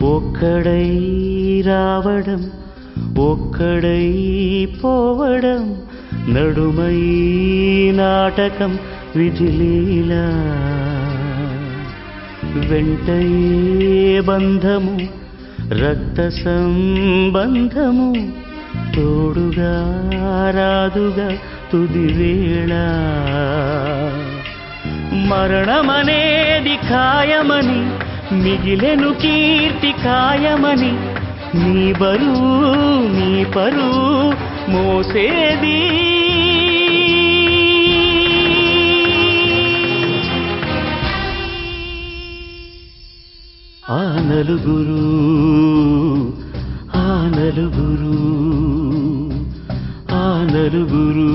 ఒక్కడై రావడం ఒక్కడై పోవడం నడుమై నాటకం విధిలీలా వెంటయే బంధము రక్త సంబంధము తోడుగా రాదుగా తుది వేళ మరణమనేది ఖాయమని మిగిలెను కీర్తి ఖాయమని నీ బరువు నీ పరువు మోసేది ఆ నలుగురు ఆ నలుగురు ఆ నలుగురు